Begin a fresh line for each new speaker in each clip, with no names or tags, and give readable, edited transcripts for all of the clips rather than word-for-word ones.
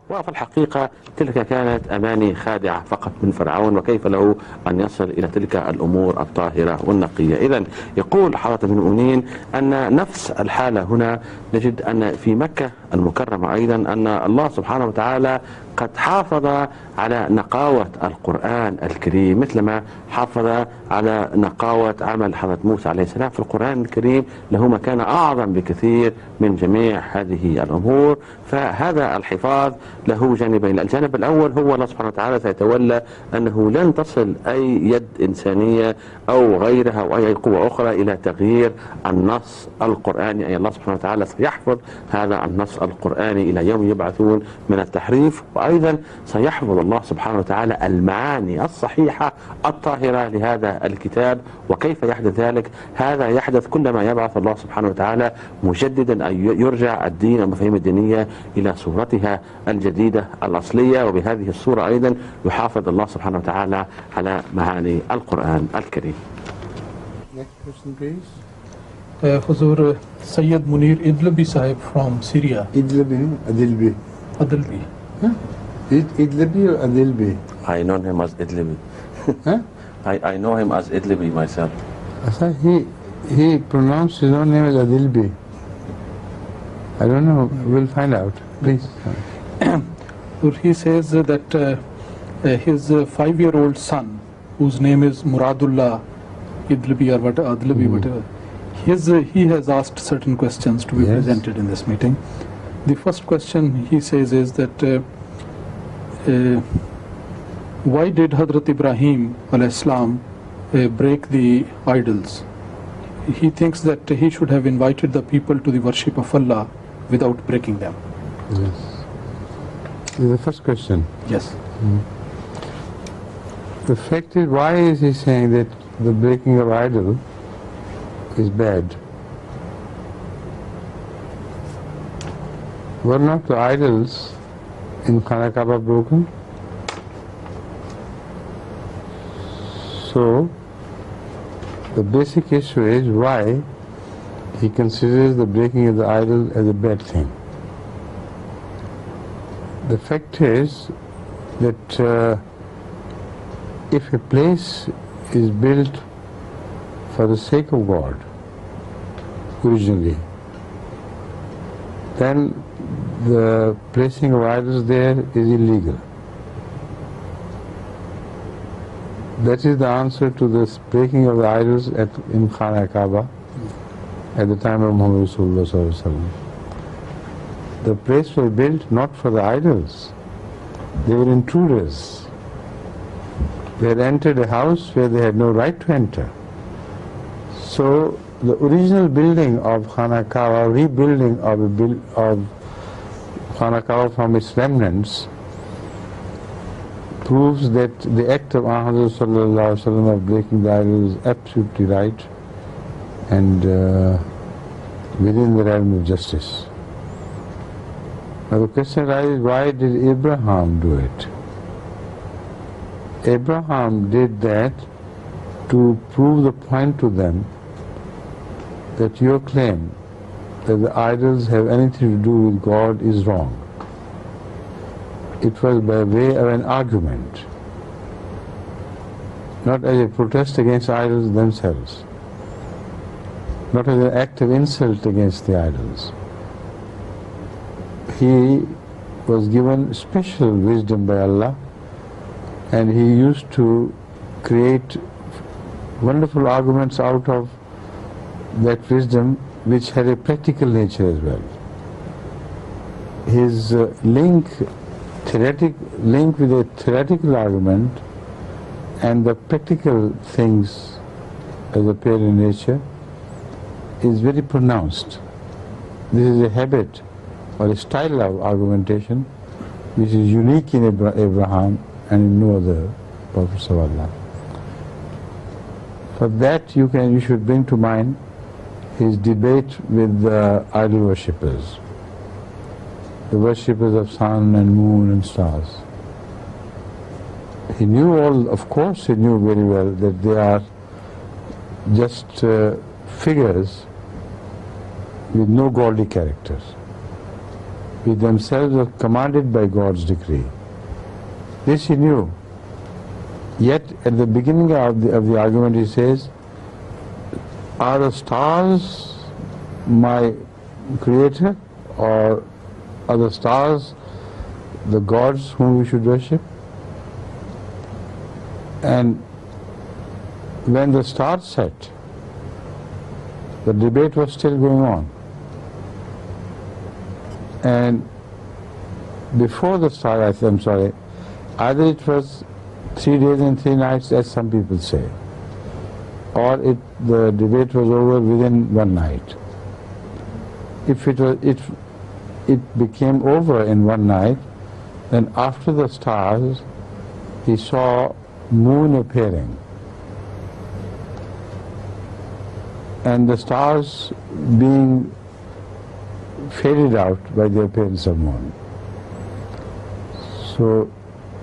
وفي الحقيقة تلك كانت أماني خادعة فقط من فرعون، وكيف له أن يصل إلى تلك الأمور الطاهرة والنقية. إذن يقول حضرة المؤمنين أن نفس الحالة هنا نجد أن في مكة المكرمة أيضا أن الله سبحانه وتعالى قد حافظ على نقاوة القرآن الكريم مثلما حافظ على نقاوة عمل حضرة موسى عليه السلام في القرآن الكريم، له مكانة أعظم بكثير من جميع هذه الأمور. فهذا الحفاظ له جانبين، الجانب الأول هو الله سبحانه وتعالى سيتولى أنه لن تصل أي يد إنسانية أو غيرها أو أي قوة أخرى إلى تغيير النص القرآني، أي الله سبحانه وتعالى سيحفظ هذا النص القرآني إلى يوم يبعثون من التحريف. وأيضا سيحفظ الله سبحانه وتعالى المعاني الصحيحة الطاهرة لهذا الكتاب. وكيف يحدث ذلك؟ هذا يحدث كلما يبعث الله سبحانه وتعالى مجددا أن يرجع الدين والمفاهيم الدينية إلى صورتها الجديدة الأصلية، وبهذه الصورة أيضا يحافظ الله سبحانه وتعالى على معاني القرآن الكريم.
Next question, please.
Huzur Sayyid Munir Idlibi Sahib from Syria.
Idlibi, Adilbi.
Adilbi.
Huh? Idlibi or Adilbi?
I know him as Idlibi.
Huh?
I know him as Idlibi myself.
I thought he pronounced his own name as Adilbi. I don't know. We'll find out. Please.
He says that his 5-year-old son, whose name is Muradullah Idlibi or Adlibi, whatever, he has asked certain questions to be presented in this meeting. The first question he says is that why did Hazrat Ibrahim alayhi salam break the idols? He thinks that he should have invited the people to the worship of Allah without breaking them.
Yes. This is the first question.
Yes.
The fact is, why is he saying that the breaking of idol is bad? Were not the idols in Khana Kaaba broken? So, the basic issue is why he considers the breaking of the idol as a bad thing. The fact is that if a place is built for the sake of God originally, then the placing of idols there is illegal. That is the answer to this breaking of the idols in Khana Kaaba at the time of Muhammad Rasulullah Sallallahu Alaihi Wasallam. The place was built not for the idols. They were intruders. They had entered a house where they had no right to enter. So the original building of Khana Kaaba, rebuilding of Khana Kaaba from its remnants, proves that the act of Muhammad Sallallahu Alaihi Wasallam of breaking the idol is absolutely right and within the realm of justice. Now the question arises, why did Abraham do it? Abraham did that to prove the point to them that your claim that the idols have anything to do with God is wrong. It was by way of an argument, not as a protest against idols themselves, not as an act of insult against the idols. He was given special wisdom by Allah, and he used to create wonderful arguments out of that wisdom, which had a practical nature as well. His link with a theoretical argument and the practical things as appear in nature is very pronounced. This is a habit or a style of argumentation which is unique in Abraham and in no other prophets of Allah. For that you should bring to mind his debate with the idol worshippers, the worshippers of sun and moon and stars. He knew of course he knew very well that they are just figures with no godly characters. with themselves were commanded by God's decree. This he knew. Yet at the beginning of the argument he says, are the stars my creator, or are the stars the gods whom we should worship? And when the stars set, the debate was still going on. And before the star, I'm sorry, either it was 3 days and 3 nights, as some people say, or the debate was over within one night. If it became over in one night, then after the stars, he saw moon appearing. And the stars being faded out by the appearance of moon. So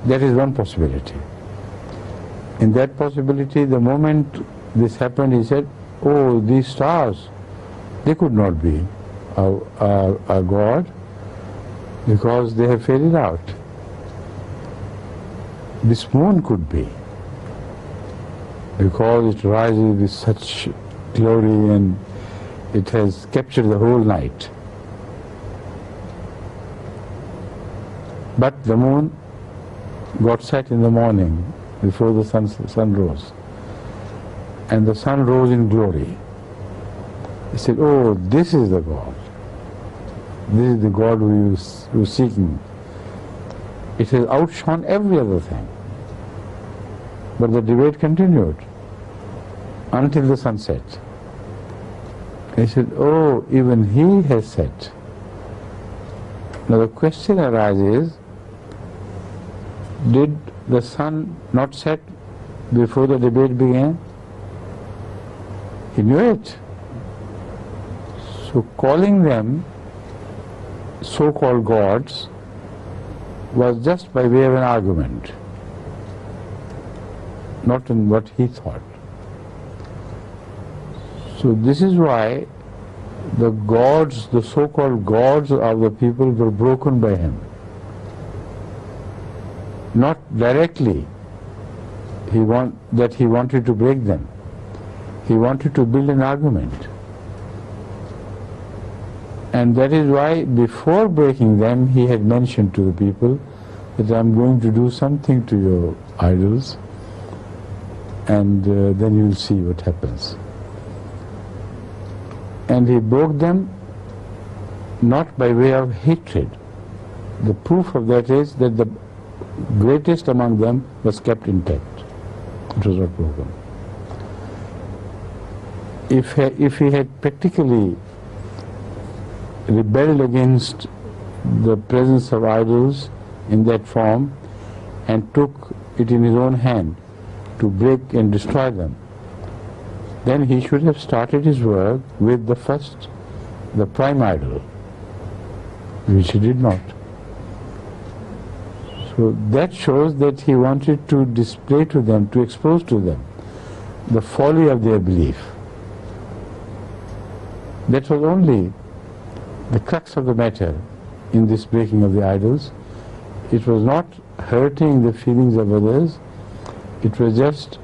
that is one possibility. In that possibility, the moment this happened, he said, oh, these stars, they could not be a god because they have faded out. This moon could be, because it rises with such glory and it has captured the whole night. But the moon got set in the morning before the sun rose. And the sun rose in glory. He said, oh, this is the God. This is the God we were seeking. It has outshone every other thing. But the debate continued until the sun set. He said, oh, even he has set. Now the question arises, did the sun not set before the debate began? He knew it. So calling them so-called gods was just by way of an argument, not in what he thought. So this is why the gods, the so-called gods of the people, were broken by him. Not directly he wanted to break them. He wanted to build an argument. And that is why before breaking them, he had mentioned to the people that I'm going to do something to your idols, and then you'll see what happens. And he broke them not by way of hatred. The proof of that is that the greatest among them was kept intact. It was not broken. If he had practically rebelled against the presence of idols in that form and took it in his own hand to break and destroy them, then he should have started his work with the prime idol, which he did not. So that shows that he wanted to display to them, to expose to them, the folly of their belief. That was only the crux of the matter in this breaking of the idols. It was not hurting the feelings of others, it was just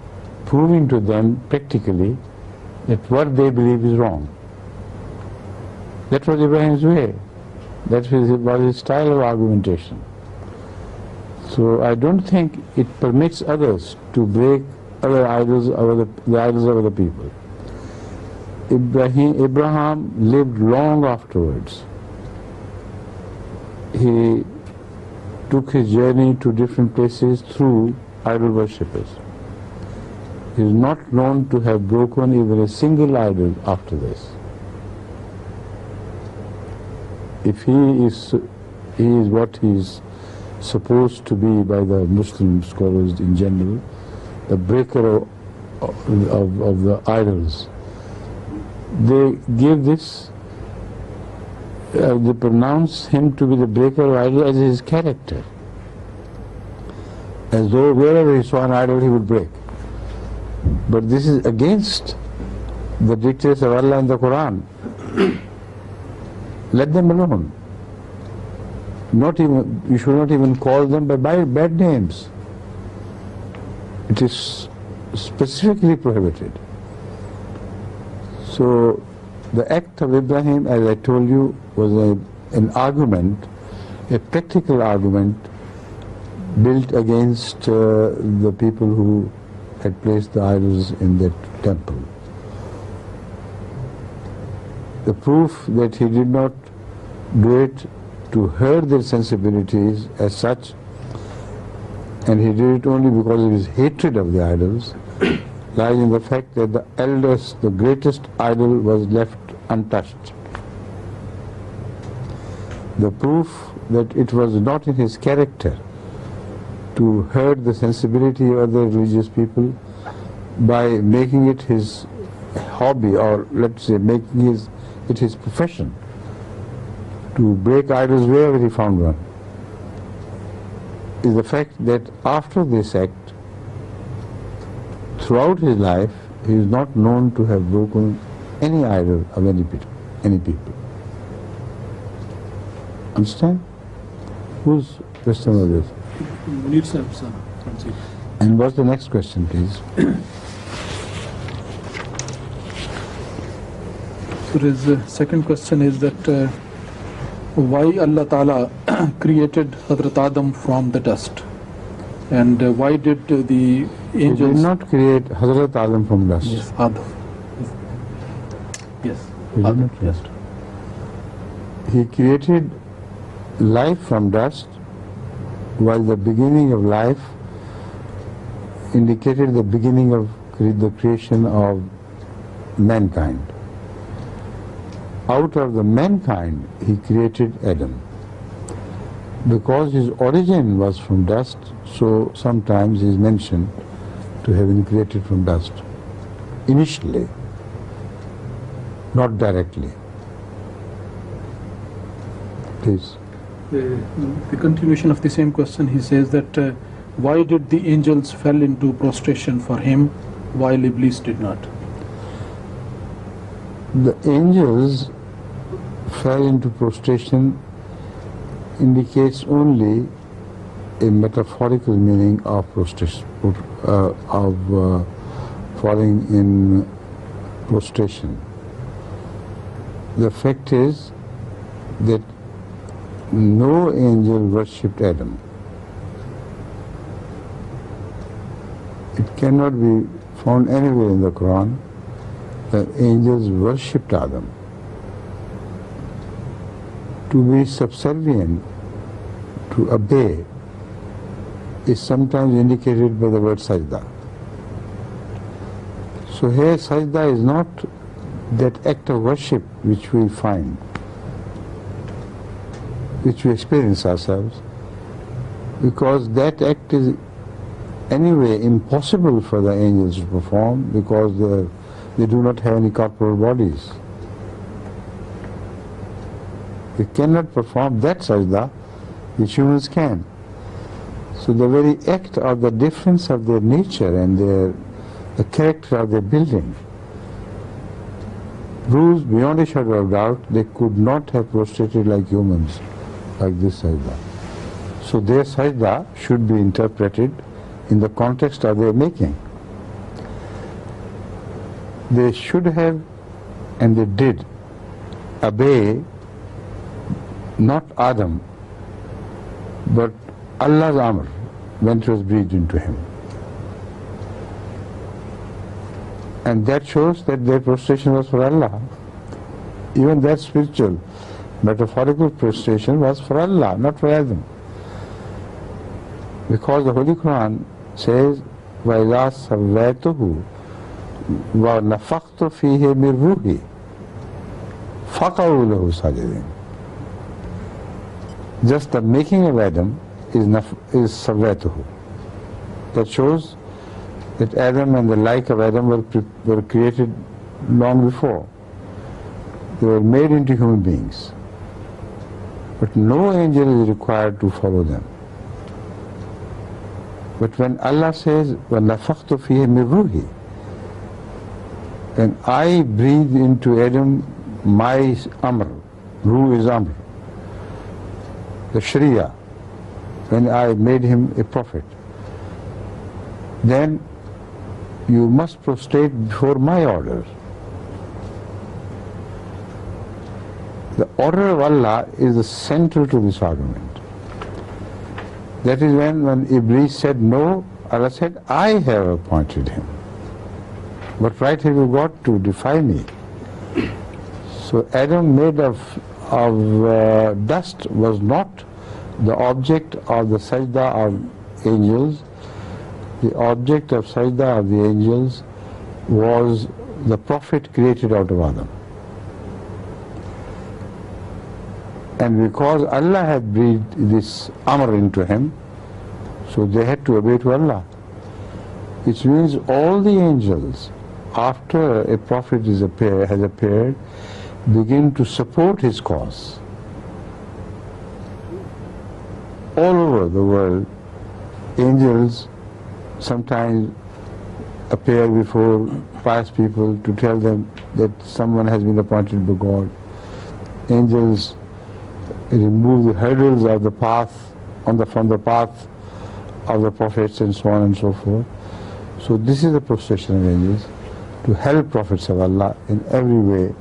proving to them practically that what they believe is wrong. That was Ibrahim's way. That was his style of argumentation. So I don't think it permits others to break other idols, the idols of other people. Abraham lived long afterwards. He took his journey to different places through idol worshippers. He is not known to have broken even a single idol after this. If he is what he is supposed to be by the Muslim scholars in general, the breaker of the idols, they give this, they pronounce him to be the breaker of idols as his character, as though wherever he saw an idol he would break. But this is against the dictates of Allah and the Quran. Let them alone. you should not even call them by bad names. It is specifically prohibited. So the act of Ibrahim, as I told you, was an argument, a practical argument built against the people who had placed the idols in that temple. The proof that he did not do it to hurt their sensibilities as such, and he did it only because of his hatred of the idols, lies in the fact that the eldest, the greatest idol was left untouched. The proof that it was not in his character to hurt the sensibility of other religious people by making it his hobby, or let's say making it his profession, to break idols wherever he found one, is the fact that after this act, throughout his life, he is not known to have broken any idol of any people. Understand? Whose question was this?
Munir Sahib, sir.
And what's the next question, please?
So his second question is that why Allah Ta'ala created Hazrat Adam from the dust, and why did the
He
angels...
did not create Hazrat Adam from dust.
Yes, Adam. Yes,
He did
Adam,
not create.
yes.
He created life from dust, while the beginning of life indicated the beginning of the creation of mankind. Out of the mankind, he created Adam. Because his origin was from dust, so sometimes he is mentioned to have been created from dust. Initially, not directly. Please.
The continuation of the same question, he says that why did the angels fell into prostration for him while Iblis did not?
The angels fell into prostration indicates only a metaphorical meaning of prostration, falling in prostration. The fact is that no angel worshipped Adam. It cannot be found anywhere in the Quran that angels worshipped Adam. To be subservient, to obey, is sometimes indicated by the word sajda. So here sajda is not that act of worship which we find, which we experience ourselves, because that act is anyway impossible for the angels to perform, because they do not have any corporal bodies. They cannot perform that sajda which humans can. So the very act of the difference of their nature and the character of their building proves beyond a shadow of doubt they could not have prostrated like humans, like this sajda. So their sajda should be interpreted in the context of their making. They should have, and they did, obey not Adam, but Allah's amr when it was breathed into him. And that shows that their prostration was for Allah. Even that spiritual, metaphorical prostration was for Allah, not for Adam. Because the Holy Quran says, وَإِذَا سَوَّيْتُهُ وَنَفَخْتُ فِيهِ مِنْ رُوحِي فَقَعُوا لَهُ سَاجِدِينَ. Just the making of Adam is sawatuhu. That shows that Adam and the like of Adam were created long before. They were made into human beings. But no angel is required to follow them. But when Allah says, وَنَفَخْتُ فِيهِ مِنْ رُوحِي, when I breathe into Adam my amr, ruh is amr, the Sharia, when I made him a prophet, then you must prostrate before my orders. The order of Allah is the central to this argument. That is when Iblis said no, Allah said, I have appointed him. What right have you got to defy me? So Adam made of dust was not the object of the sajda of angels. The object of sajda of the angels was the prophet created out of Adam. And because Allah had breathed this amr into him, so they had to obey to Allah. Which means all the angels, after a prophet has appeared, begin to support his cause. All over the world, angels sometimes appear before pious people to tell them that someone has been appointed by God. Angels remove the hurdles of the path from the path of the prophets and so on and so forth. So this is the prostration of angels, to help prophets of Allah in every way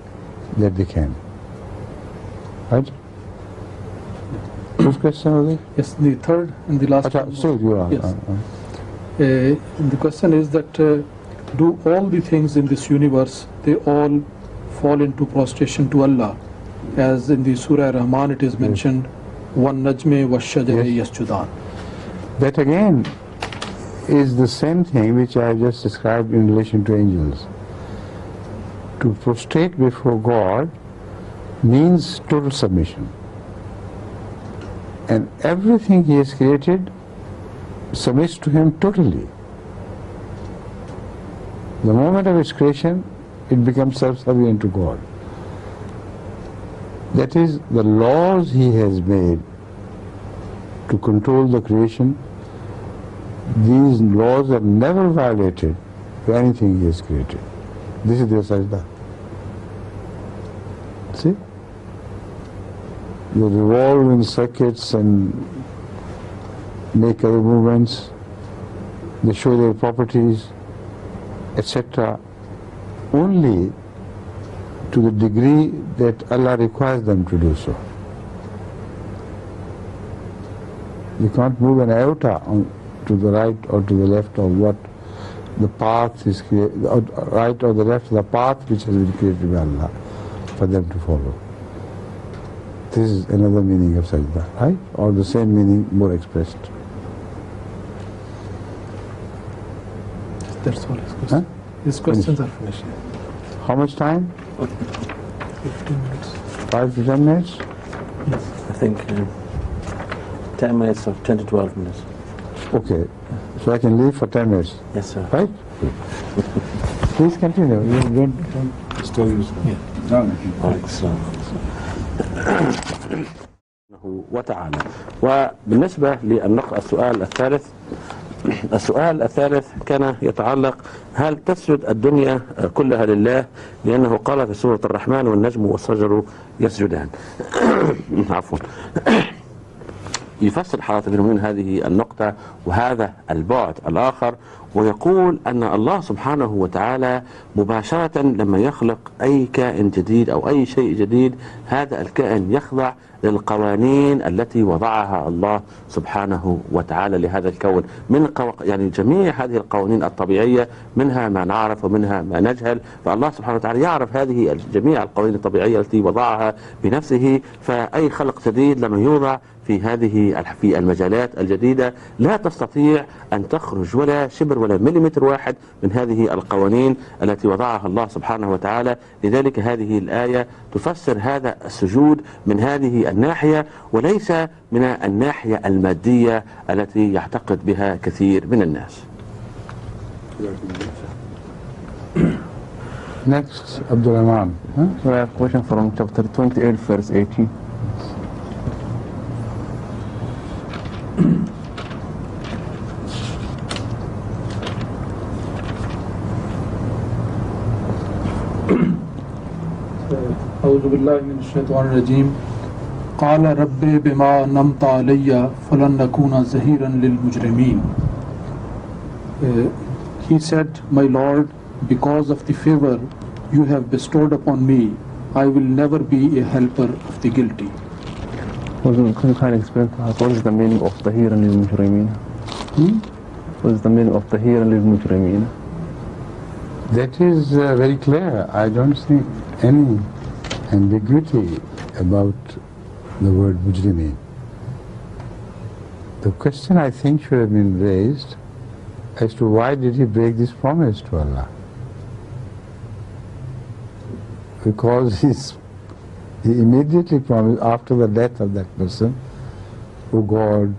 that they can. Right? First question, Ali?
Yes, the third and the last one.
Still you are.
Yes. The question is that do all the things in this universe, they all fall into prostration to Allah? As in the Surah Rahman it is mentioned, "Wan najme wa shajari yasjudan."
That again is the same thing which I have just described in relation to angels. To prostrate before God means total submission. And everything He has created submits to Him totally. The moment of its creation, it becomes self-subservient to God. That is, the laws He has made to control the creation, these laws are never violated to anything He has created. This is their sajda. See? They revolve in circuits and make other movements, they show their properties, etc. only to the degree that Allah requires them to do so. You can't move an iota to the right or to the left of what the path is created, right or the left of the path which has been created by Allah for them to follow. This is another meaning of sajda, right? Or the same meaning more expressed.
That's all his questions.
Huh?
His questions are finished.
How much time?
15 minutes.
5 to 10 minutes?
Yes.
I think 10 minutes or 10 to 12 minutes.
Okay. So I can leave for 10 minutes,
Yes, sir.
right? Please continue. You don't still use it.
وتعالى. وبالنسبة السؤال الثالث كان يتعلق: هل تسجد الدنيا كلها لله؟ لأنه قال في سورة الرحمن: والنجم والشجر يسجدان. عفوا. يفسر حضرة المؤمنين هذه النقطة وهذا البعد الآخر، ويقول أن الله سبحانه وتعالى مباشرة لما يخلق أي كائن جديد أو أي شيء جديد، هذا الكائن يخضع للقوانين التي وضعها الله سبحانه وتعالى لهذا الكون، يعني جميع هذه القوانين الطبيعية، منها ما نعرف ومنها ما نجهل، فالله سبحانه وتعالى يعرف هذه جميع القوانين الطبيعية التي وضعها بنفسه. فأي خلق جديد لما يوضع في المجالات الجديدة لا تستطيع أن تخرج ولا شبر ولا مليمتر واحد من هذه القوانين التي وضعها الله سبحانه وتعالى. لذلك هذه الآية تفسر هذا السجود من هذه الناحية، وليس من الناحية المادية التي يعتقد بها كثير من الناس.
Next, Abdul Rahman. Huh?
So I have a question from chapter 28, verse 18.
أعوذ بالله من الشيطان الرجيم قال رب بما نمت علي فلن نكون ظهيرا للمجرمين. He said, My Lord, because of the favor you have bestowed upon me, I will never be a helper of the guilty.
Could you kind of explain to us what is the meaning of Tahir al-Mujrimeen? What is the meaning of Tahir al-Mujrimeen?
That is very clear. I don't see any ambiguity about the word mujrimeen. The question I think should have been raised as to why did he break this promise to Allah? Because he immediately promised after the death of that person, oh God,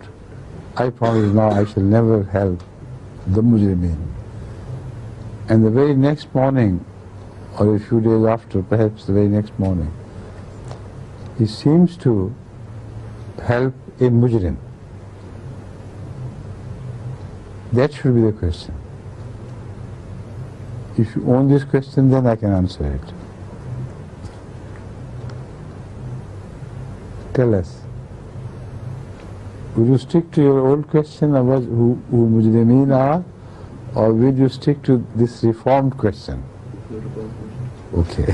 I promise now I shall never help the mujrimeen. And the very next morning, or a few days after, perhaps the very next morning, he seems to help a mujrim. That should be the question. If you own this question, then I can answer it. Tell us. Will you stick to your old question about who mujrimeen are, or will you stick to this reformed question? Okay.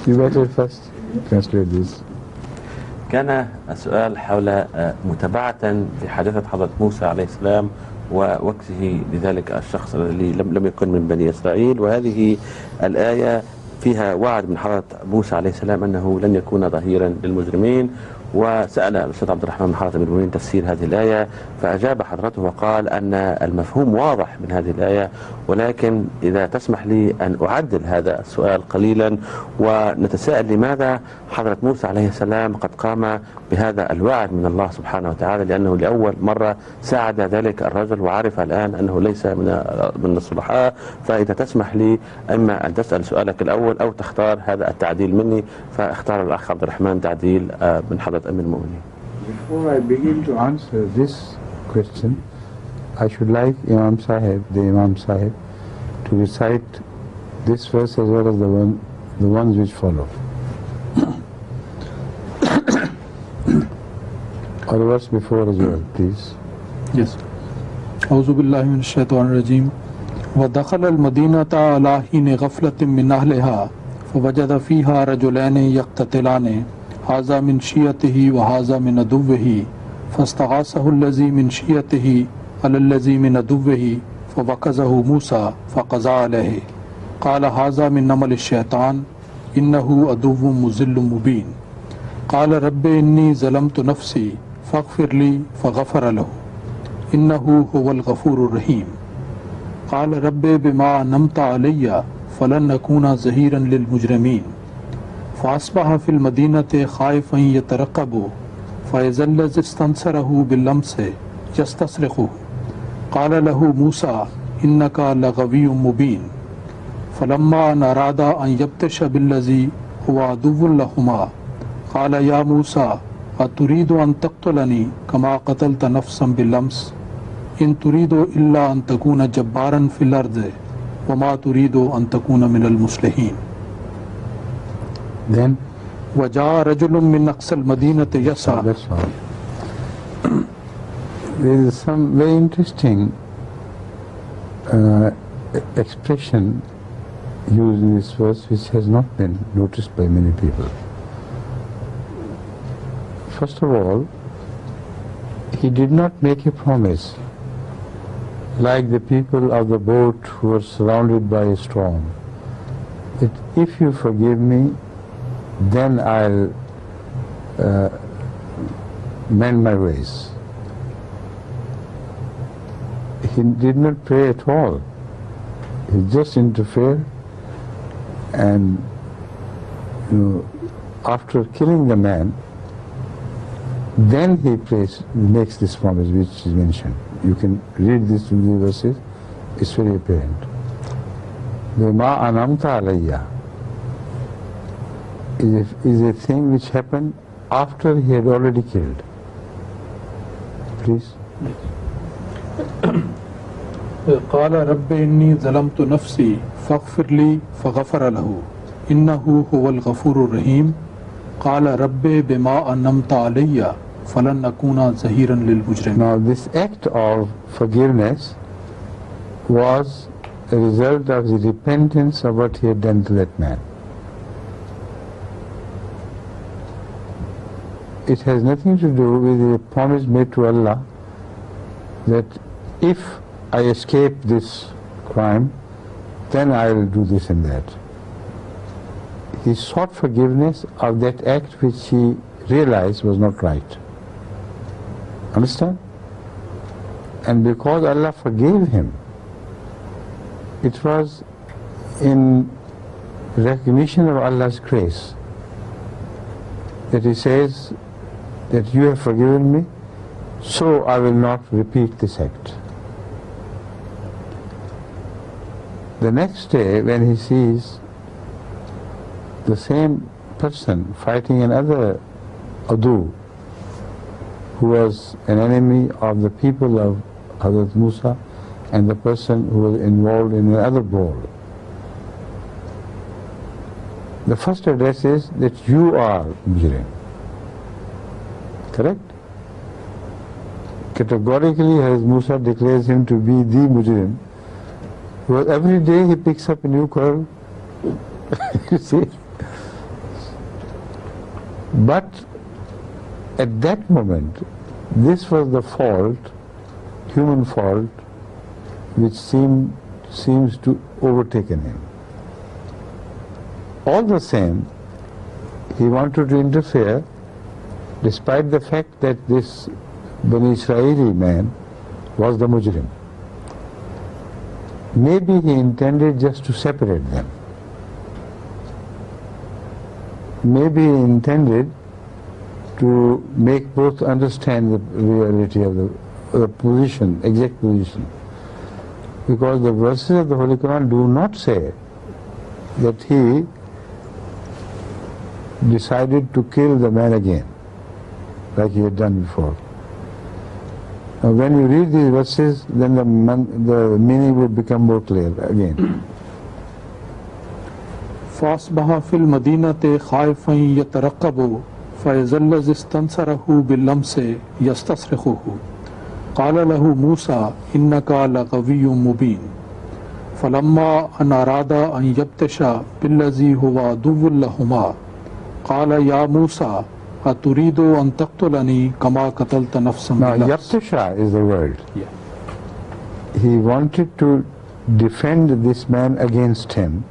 You better first translate this.
كان السؤال حول متابعة لحادثة حضرة موسى عليه السلام ووقته لذلك الشخص الذي لم يكن من بني إسرائيل، وهذه الآية فيها وعد من حضرة موسى عليه السلام أنه لن يكون ظهيرا للمجرمين. وسأل الأستاذ عبد الرحمن من حضرة أمير المؤمنين تفسير هذه الآية، فأجاب حضرته وقال أن المفهوم واضح من هذه الآية، ولكن إذا تسمح لي أن أعدل هذا السؤال قليلا ونتساءل لماذا حضرة موسى عليه السلام قد قام بهذا الوعد من الله سبحانه وتعالى، لأنه لأول مرة ساعد ذلك الرجل وعرف الآن أنه ليس من الصلحاء. فإذا تسمح لي إما أن تسأل سؤالك الأول أو تختار هذا التعديل مني، فاختار الأخ عبد الرحمن تعديل من حضرة أمير المؤمنين.
Before I begin to answer this question, I should like the Imam Sahib, to recite this verse as well as the ones which follow. Or the verse before as well, please.
Yes. أعوذ بالله من الشيطان الرجيم. ودخل المدينة على حين غفلة من أهلها فوجد فيها رجلين يقتتلان هذا من شيعته وهذا من عدوه فاستغاثه الذي من شيعته على الذي من عدوه فوكزه موسى فقضى عليه قال هذا من عمل الشيطان إنه عدو مضل مبين قال رب إني ظلمت نفسي فاغفر لي فغفر له إنه هو الغفور الرحيم قال رب بما أنعمت علي فلن نكون ظهيرا للمجرمين فأصبح في المدينة خائفا يترقب فإذا الذي استنصره باللمس يستصرخه قال له موسى إنك لغوي مبين فلما أن أراد أن يبطش بالذي هو عدو لهما قال يا موسى أتريد أن تقتلني كما قتلت نفسا باللمس إن تريد إلا أن تكون جبارا في الأرض وما تريد أن تكون من المصلحين.
Then
وجاء رجل من أقصى المدينة يسعى.
that's all. There is some very interesting expression used in this verse which has not been noticed by many people. First of all, he did not make a promise like the people of the boat who were surrounded by a storm, that if you forgive me, then I'll mend my ways. He did not pray at all. He just interfered, and after killing the man, then he makes this promise which is mentioned. You can read this in the verses, it's very apparent. Bima anamta alayya is a thing which happened after he had already killed. Please.
قال رب إني ظلمت نفسي فاغفر لي فغفر له إنه هو الغفور الرحيم قال رب بما أنمت علي فلن أكون ظهيرا للمجرمين.
Now this act of forgiveness was a result of the repentance of what he had done to that man. It has nothing to do with the promise made to Allah that if I escape this crime, then I will do this and that. He sought forgiveness of that act which he realized was not right. Understand? And because Allah forgave him, it was in recognition of Allah's grace that he says that you have forgiven me, so I will not repeat this act. The next day, when he sees the same person fighting another adu, who was an enemy of the people of Hazrat Musa, and the person who was involved in another brawl, the first address is that you are Mujrim. Correct? Categorically, Hazrat Musa declares him to be the Mujrim, because every day he picks up a new quarrel. You see? But at that moment, this was the fault, human fault, which seems to overtaken him. All the same, he wanted to interfere, despite the fact that this Bani Israeli man was the Mujrim. Maybe he intended just to separate them. Maybe he intended to make both understand the reality of the position, exact position. Because the verses of the Holy Quran do not say that he decided to kill the man again, like he had done before. Now when you read these verses, then the meaning will become more clear again.
فأصبح في المدينة خائفا يترقب فإذا الذي استنصره باللمس يستصرخه قال له موسى إنك لغوي مبين فلما أن أراد أن يبتش بالذي هو عدو لهما قال يا موسى أتريد أن تقتلني كما قتلت نفسا
Now
بالأمس.
Yabtasha is the word.
Yeah.
He wanted to defend this man against him,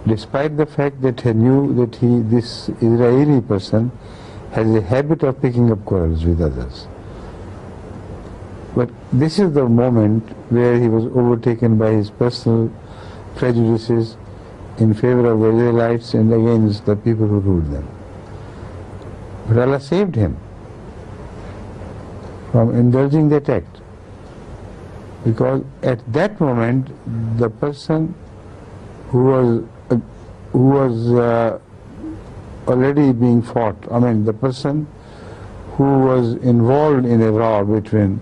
despite the fact that he knew that this Israeli person has a habit of picking up quarrels with others. But this is the moment where he was overtaken by his personal prejudices in favor of the Israelites and against the people who ruled them. But Allah saved him from indulging that act, because at that moment the person who was already being fought, the person who was involved in a row between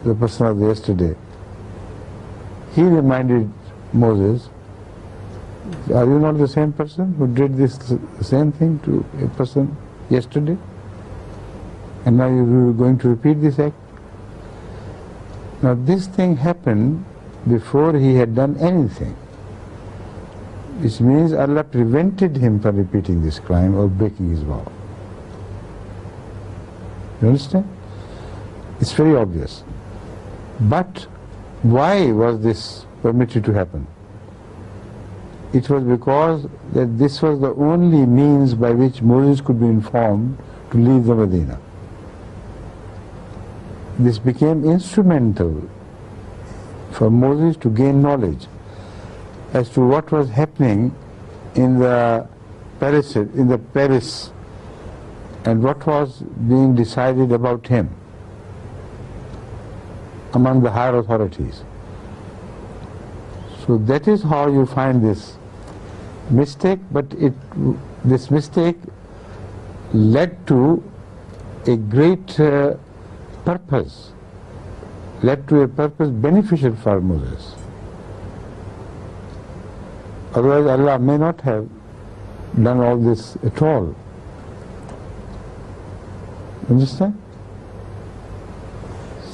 the person of yesterday, he reminded Moses, are you not the same person who did this same thing to a person yesterday? And now you're going to repeat this act? Now this thing happened before he had done anything. Which means Allah prevented him from repeating this crime or breaking his vow. You understand? It's very obvious. But why was this permitted to happen? It was because that this was the only means by which Moses could be informed to leave the Medina. This became instrumental for Moses to gain knowledge as to what was happening in the Paris, and what was being decided about him among the higher authorities. So that is how you find this mistake, but this mistake led to a great purpose, led to a purpose beneficial for Moses. Otherwise Allah may not have done all this at all. Understand?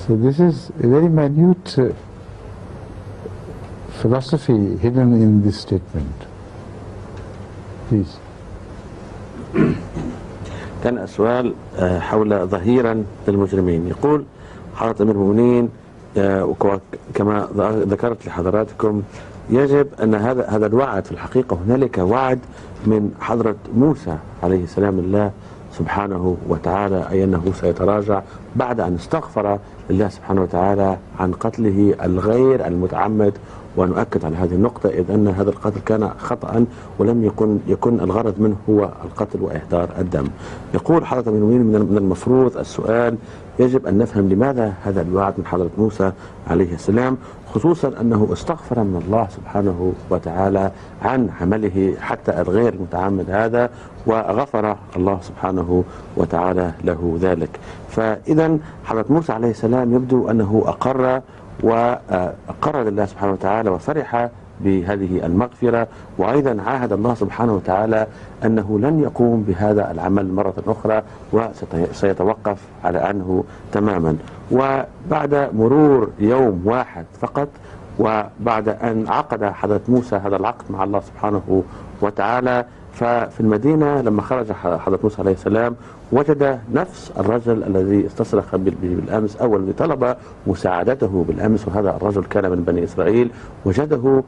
So this is a very minute philosophy hidden in this statement. Please.
كان السؤال حول ظهيرا للمجرمين. يقول حضرة أمير المؤمنين كما ذكرت لحضراتكم يجب أن هذا الوعد في الحقيقة هنالك وعد من حضرة موسى عليه السلام الله سبحانه وتعالى أي أنه سيتراجع بعد أن استغفر لله سبحانه وتعالى عن قتله الغير المتعمد. ونؤكد على هذه النقطة إذ أن هذا القتل كان خطأ ولم يكن الغرض منه هو القتل وإهدار الدم. يقول حضرة المؤمنين من المفروض السؤال يجب أن نفهم لماذا هذا الوعد من حضرة موسى عليه السلام، خصوصا أنه استغفر من الله سبحانه وتعالى عن عمله حتى الغير المتعمد هذا وغفر الله سبحانه وتعالى له ذلك. فإذا حضرة موسى عليه السلام يبدو أنه أقر لله سبحانه وتعالى وفرح بهذه المغفرة، وأيضا عاهد الله سبحانه وتعالى أنه لن يقوم بهذا العمل مرة أخرى وسيتوقف عنه تماما. وبعد مرور يوم واحد فقط وبعد أن عقد حضرة موسى هذا العقد مع الله سبحانه وتعالى، ففي المدينة لما خرج حضرة موسى عليه السلام وجد نفس الرجل الذي استصرخ به بالأمس أو الذي طلب مساعدته بالأمس، وهذا الرجل كان من بني إسرائيل، وجده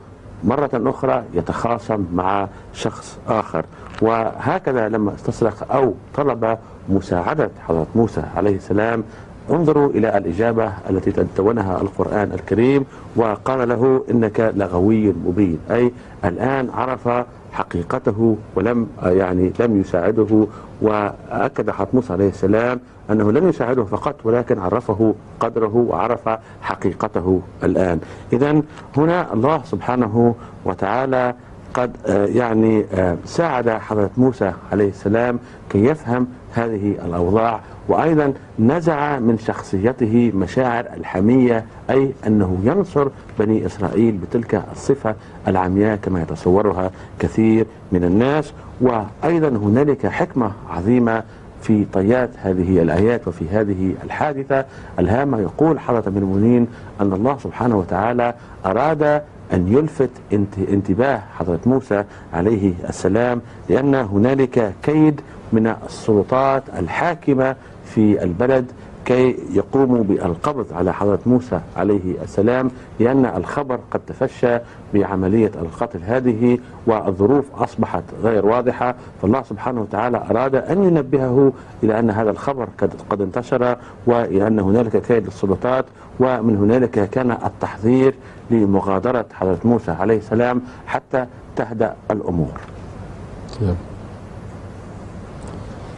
مرة أخرى يتخاصم مع شخص آخر. وهكذا لما استصرخ أو طلب مساعدة حضرة موسى عليه السلام انظروا إلى الإجابة التي تدونها القرآن الكريم وقال له إنك لغوي مبين، أي الآن عرف حقيقته ولم لم يساعده. وأكد حضرة موسى عليه السلام أنه لم يساعده فقط ولكن عرفه قدره وعرف حقيقته الآن. إذن هنا الله سبحانه وتعالى قد ساعد حضرة موسى عليه السلام كي يفهم هذه الأوضاع، وأيضا نزع من شخصيته مشاعر الحمية، أي أنه ينصر بني إسرائيل بتلك الصفة العمياء كما يتصورها كثير من الناس. وأيضا هنالك حكمة عظيمة في طيات هذه الآيات وفي هذه الحادثة الهامة. يقول حضرة أمير المؤمنين أن الله سبحانه وتعالى أراد أن يلفت انتباه حضرة موسى عليه السلام لأن هنالك كيد من السلطات الحاكمة في البلد كي يقوموا بالقبض على حضرة موسى عليه السلام، لأن الخبر قد تفشى بعملية القتل هذه والظروف أصبحت غير واضحة. فالله سبحانه وتعالى أراد أن ينبهه إلى أن هذا الخبر قد انتشر وإلى أن هنالك كيد للسلطات، ومن هنالك كان التحذير لمغادرة حضرة موسى عليه السلام حتى تهدأ الأمور.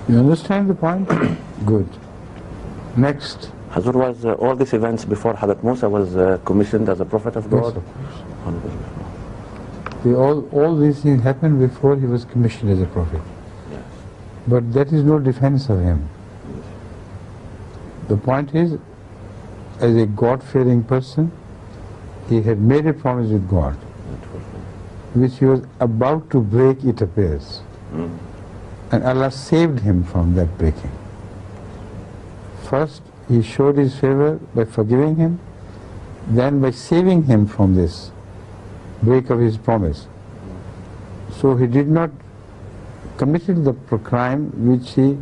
You understand the point? Good. Next.
Hazur, was all these events before Hazrat Musa was commissioned as a prophet of God?
Yes, all these things happened before he was commissioned as a prophet.
Yes.
But that is no defense of him. The point is, as a God-fearing person, he had made a promise with God, which he was about to break, it appears. And Allah saved him from that breaking. First, he showed his favor by forgiving him, then by saving him from this break of his promise. So he did not commit the crime which he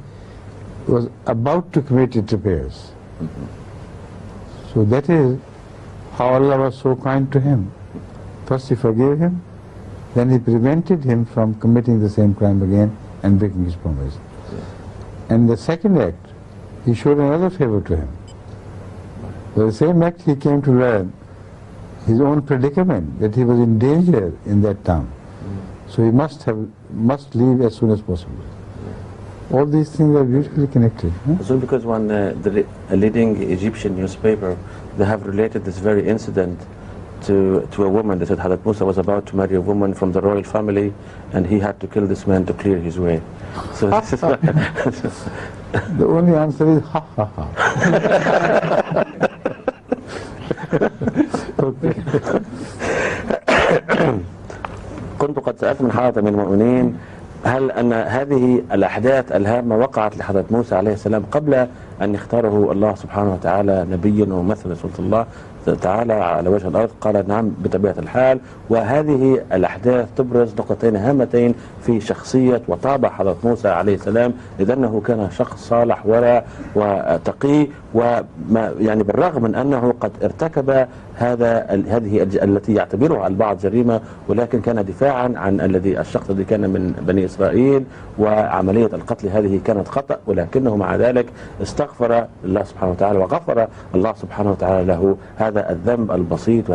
was about to commit, it appears. So that is how Allah was so kind to him. First he forgave him, then he prevented him from committing the same crime again and breaking his promise. And the second act, he showed another favor to him. For the same act he came to learn his own predicament, that he was in danger in that town. So he must leave as soon as possible. All these things are beautifully connected.
So because one a leading Egyptian newspaper, they have related this very incident to a woman. They said Hazrat Musa was about to marry a woman from the royal family and he had to kill this man to clear his way. So this is
the only answer is ha ha ha. Okay.
كنت قد سألت من حضرة من المؤمنين هل أن هذه الأحداث الهامة وقعت لحضرة موسى عليه السلام قبل أن يختاره الله سبحانه وتعالى نبيا وممثلا رسول الله تعالى على وجه الأرض؟ قال نعم بطبيعة الحال. وهذه الأحداث تبرز نقطتين هامتين في شخصية وطابع حضرة موسى عليه السلام، إذ أنه كان شخص صالح ورع وتقي، وما يعني بالرغم من أنه قد ارتكب هذه التي يعتبرها البعض جريمة، ولكن كان دفاعا عن الشخص الذي كان من بني إسرائيل، وعملية القتل هذه كانت خطأ، ولكنه مع ذلك استغفر الله سبحانه وتعالى وغفر الله سبحانه وتعالى له هذا الذنب البسيط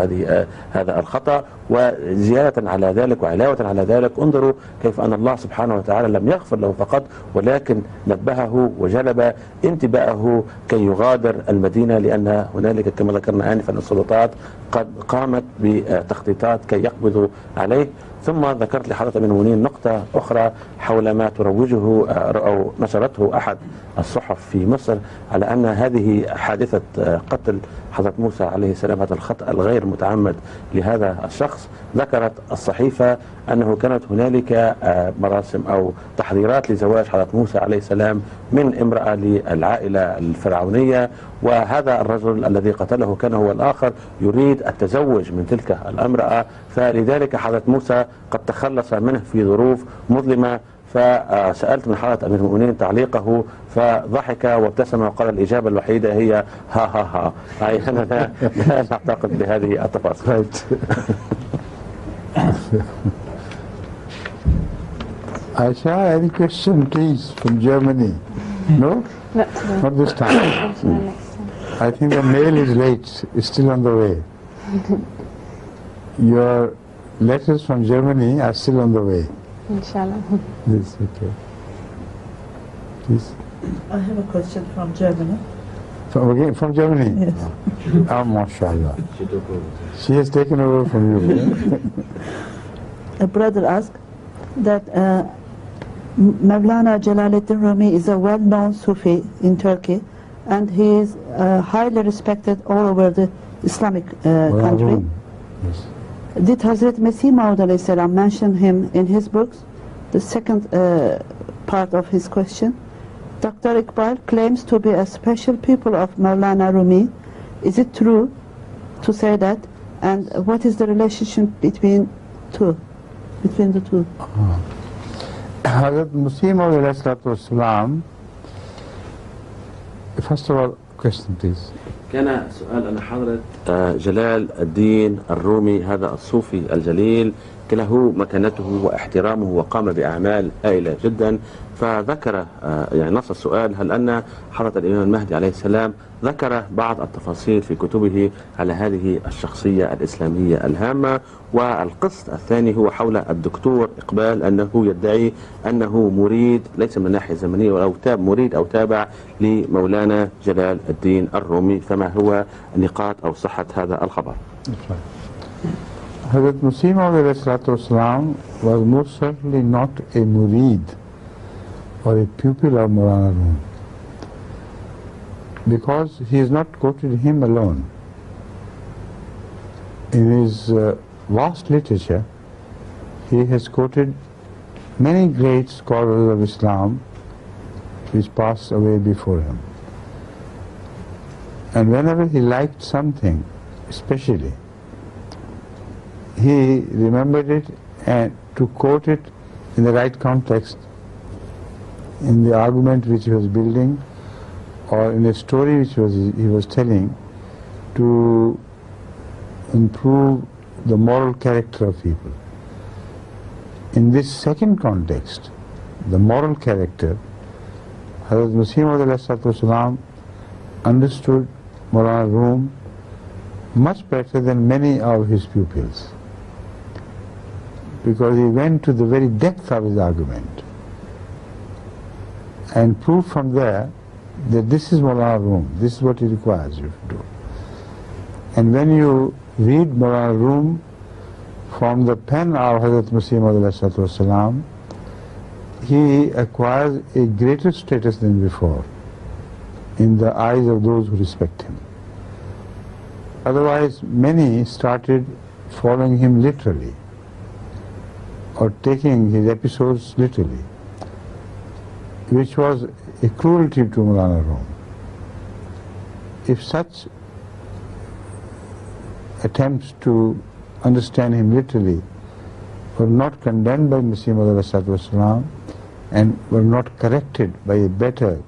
هذا الخطأ. وزيادة على ذلك وعلاوة على ذلك انظروا كيف أن الله سبحانه وتعالى لم يغفر له فقط، ولكن نبهه وجلب انتباهه كي يغادر المدينة، لأن هنالك كما ذكرنا آنفا السلطات قد قامت بتخطيطات كي يقبضوا عليه. ثم ذكرت لحضرة من المؤمنين نقطة أخرى حول ما تروجه أو نشرته أحد الصحف في مصر على أن هذه حادثة قتل حضرة موسى عليه السلام، هذا الخطأ الغير متعمد لهذا الشخص. ذكرت الصحيفة أنه كانت هنالك مراسم أو تحضيرات لزواج حضرة موسى عليه السلام من امرأة للعائلة الفرعونية، وهذا الرجل الذي قتله كان هو الآخر يريد التزوج من تلك الامرأة، فلذلك حضرة موسى قد تخلص منه في ظروف مظلمة. فسألت من حضرة أمير المؤمنين تعليقه فضحك وابتسم وقال الإجابة الوحيدة هي ها ها ها، أي أنا لا أعتقد بهذه التفاصيل.
Aisha, any question please from Germany? No? Not this time. I think the mail is late, it's still on the way. Your letters from Germany are still on the way.
Inshallah.
Yes, okay. Please.
I have a question from Germany.
From Germany?
Yes.
Oh, mashallah. She has taken over from you.
A brother asked that Mevlana Jalaluddin Rumi is a well-known Sufi in Turkey, and he is highly respected all over the Islamic country.
Yes.
Did Hazrat Masih Maud alayhi salam mention him in his books? The second part of his question. Dr. Iqbal claims to be a special pupil of Mevlana Rumi. Is it true to say that? And what is the relationship between the two?
Hazrat Masih Maud alayhi salatu wasalam, first of all, question please.
كان سؤال أن حضرة جلال الدين الرومي هذا الصوفي الجليل له مكانته واحترامه وقام بأعمال هائلة جدا، فذكر يعني نص السؤال هل أن حضرة الإمام المهدي عليه السلام ذكر بعض التفاصيل في كتبه على هذه الشخصية الإسلامية الهامة. والقسط الثاني هو حول الدكتور إقبال أنه يدعي أنه مريد ليس من ناحية زمنية أو مريد أو تابع لمولانا جلال الدين الرومي، فما هو نقاط أو صحة هذا الخبر؟
Hazrat Masih Maud alayhi salatu wasalam was most certainly not a murid or a pupil of Mawlana Rumi, because he has not quoted him alone. In his vast literature, he has quoted many great scholars of Islam which passed away before him. And whenever he liked something especially, he remembered it and to quote it in the right context, in the argument which he was building, or in a story which he was telling, to improve the moral character of people. In this second context, the moral character, Hazrat Masih Maud understood Mawlana Rumi much better than many of his pupils, because he went to the very depth of his argument and proved from there that this is Mawlana Rumi, this is what he requires you to do. And when you read Mawlana Rumi from the pen of Hazrat Masih Maud, he acquires a greater status than before in the eyes of those who respect him. Otherwise, many started following him literally, or taking his episodes literally, which was a cruelty to Maulana Rum. If such attempts to understand him literally were not condemned by Masih Maud and were not corrected by a better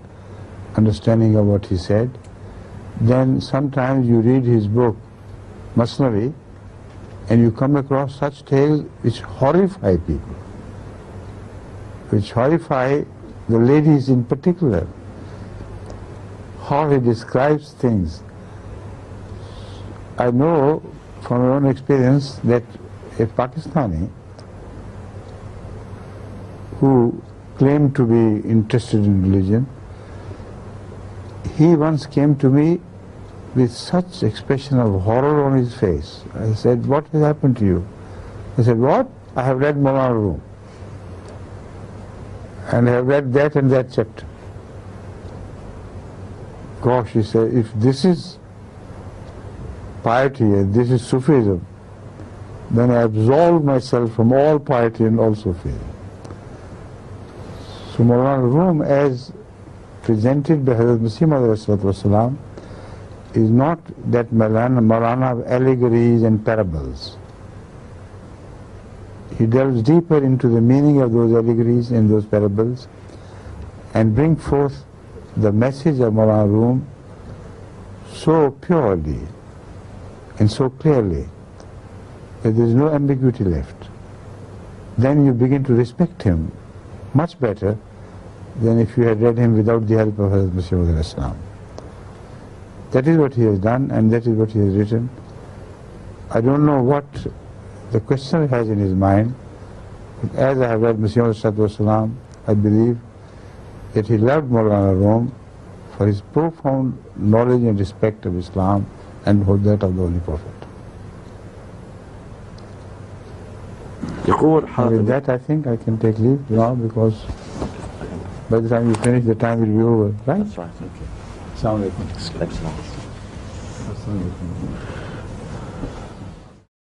understanding of what he said, then sometimes you read his book, Masnavi, and you come across such tales which horrify people, which horrify the ladies in particular, how he describes things. I know from my own experience that a Pakistani who claimed to be interested in religion, he once came to me with such expression of horror on his face. I said, "What has happened to you?" He said, "What? I have read Maulana Rum. And I have read that and that chapter." Gosh, he said, if this is piety and this is Sufism, then I absolve myself from all piety and all Sufism. So Maulana Rum, as presented by Hazrat Masih Maud is not that Maulana of allegories and parables. He delves deeper into the meaning of those allegories and those parables and bring forth the message of Maulana Rum so purely and so clearly that there is no ambiguity left. Then you begin to respect him much better than if you had read him without the help of Hazrat Masih Maud. That is what he has done and that is what he has written. I don't know what the questioner has in his mind, but as I have read Masih Maud, I believe that he loved Maulana Rum for his profound knowledge and respect of Islam and that of the Holy Prophet. With that I think I can take leave now, because by the time you finish the time will be over, right?
That's right, okay.
Assalamu alaikum.
Excellent.
Assalamu alaikum.